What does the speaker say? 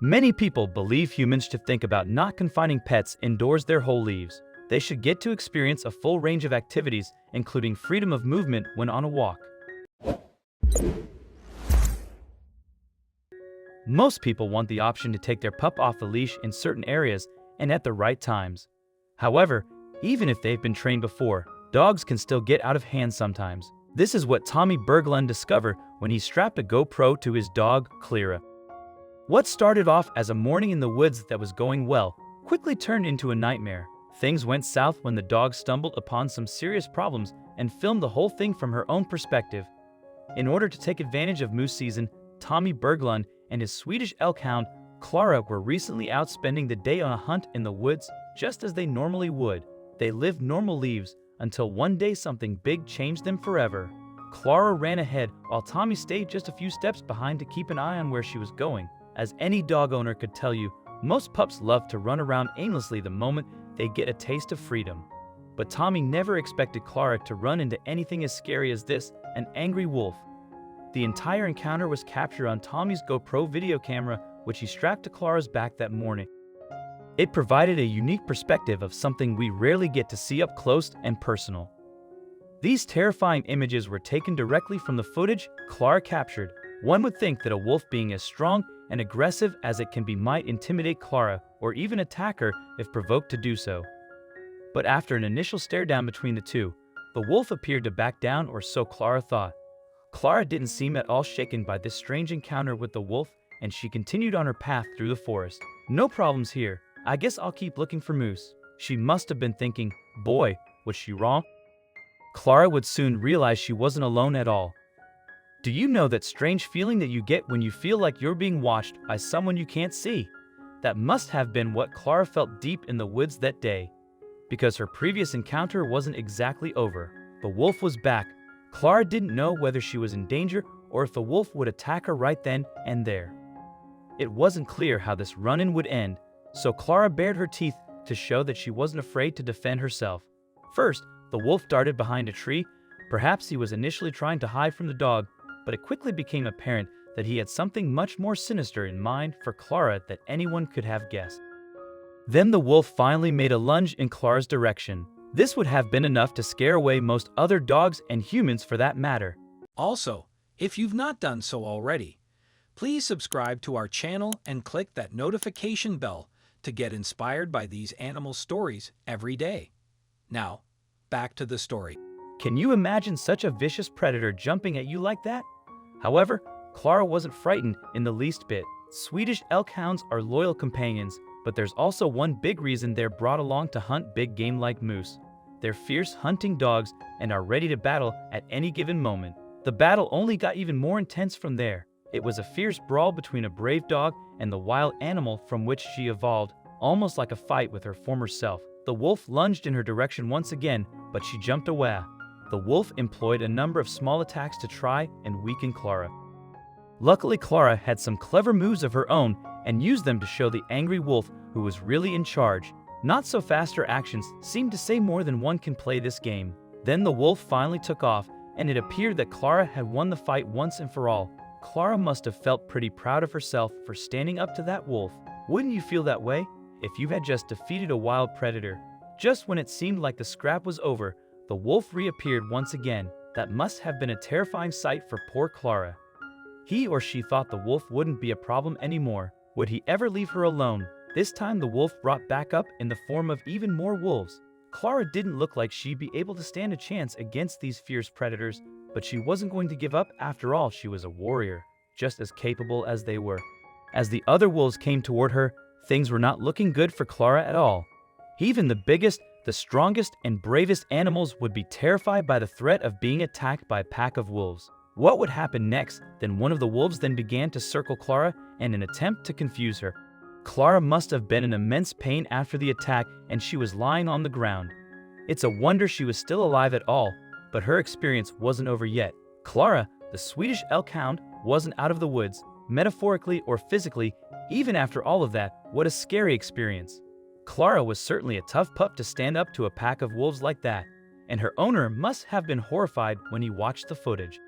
Many people believe humans should think about not confining pets indoors their whole lives. They should get to experience a full range of activities, including freedom of movement when on a walk. Most people want the option to take their pup off the leash in certain areas and at the right times. However, even if they've been trained before, dogs can still get out of hand sometimes. This is what Tommy Berglund discovered when he strapped a GoPro to his dog, Clara. What started off as a morning in the woods that was going well quickly turned into a nightmare. Things went south when the dog stumbled upon some serious problems and filmed the whole thing from her own perspective. In order to take advantage of moose season, Tommy Berglund and his Swedish elk hound, Clara, were recently out spending the day on a hunt in the woods just as they normally would. They lived normal lives until one day something big changed them forever. Clara ran ahead while Tommy stayed just a few steps behind to keep an eye on where she was going. As any dog owner could tell you, most pups love to run around aimlessly the moment they get a taste of freedom. But Tommy never expected Clara to run into anything as scary as this, an angry wolf. The entire encounter was captured on Tommy's GoPro video camera, which he strapped to Clara's back that morning. It provided a unique perspective of something we rarely get to see up close and personal. These terrifying images were taken directly from the footage Clara captured. One would think that a wolf being as strong and aggressive as it can be might intimidate Clara or even attack her if provoked to do so. But after an initial stare down between the two, the wolf appeared to back down, or so Clara thought. Clara didn't seem at all shaken by this strange encounter with the wolf, and she continued on her path through the forest. No problems here. I guess I'll keep looking for moose. She must have been thinking, boy, was she wrong? Clara would soon realize she wasn't alone at all. Do you know that strange feeling that you get when you feel like you're being watched by someone you can't see? That must have been what Clara felt deep in the woods that day. Because her previous encounter wasn't exactly over. The wolf was back. Clara didn't know whether she was in danger or if the wolf would attack her right then and there. It wasn't clear how this run-in would end, so Clara bared her teeth to show that she wasn't afraid to defend herself. First, the wolf darted behind a tree. Perhaps he was initially trying to hide from the dog, but it quickly became apparent that he had something much more sinister in mind for Clara than anyone could have guessed. Then the wolf finally made a lunge in Clara's direction. This would have been enough to scare away most other dogs and humans for that matter. Also, if you've not done so already, please subscribe to our channel and click that notification bell to get inspired by these animal stories every day. Now, back to the story. Can you imagine such a vicious predator jumping at you like that? However, Clara wasn't frightened in the least bit. Swedish elk hounds are loyal companions, but there's also one big reason they're brought along to hunt big game like moose. They're fierce hunting dogs and are ready to battle at any given moment. The battle only got even more intense from there. It was a fierce brawl between a brave dog and the wild animal from which she evolved, almost like a fight with her former self. The wolf lunged in her direction once again, but she jumped away. The wolf employed a number of small attacks to try and weaken Clara. Luckily, Clara had some clever moves of her own and used them to show the angry wolf who was really in charge. Not so fast, her actions seemed to say more than one can play this game. Then the wolf finally took off, and it appeared that Clara had won the fight once and for all. Clara must have felt pretty proud of herself for standing up to that wolf. Wouldn't you feel that way if you had just defeated a wild predator? Just when it seemed like the scrap was over, the wolf reappeared once again. That must have been a terrifying sight for poor Clara. He or she thought the wolf wouldn't be a problem anymore. Would he ever leave her alone? This time the wolf brought back up in the form of even more wolves. Clara didn't look like she'd be able to stand a chance against these fierce predators, but she wasn't going to give up. After all, she was a warrior, just as capable as they were. As the other wolves came toward her, things were not looking good for Clara at all. Even the biggest, the strongest, and bravest animals would be terrified by the threat of being attacked by a pack of wolves. What would happen next? Then one of the wolves then began to circle Clara in an attempt to confuse her. Clara must have been in immense pain after the attack, and she was lying on the ground. It's a wonder she was still alive at all, but her experience wasn't over yet. Clara, the Swedish elk hound, wasn't out of the woods, metaphorically or physically. Even after all of that, what a scary experience. Clara was certainly a tough pup to stand up to a pack of wolves like that, and her owner must have been horrified when he watched the footage.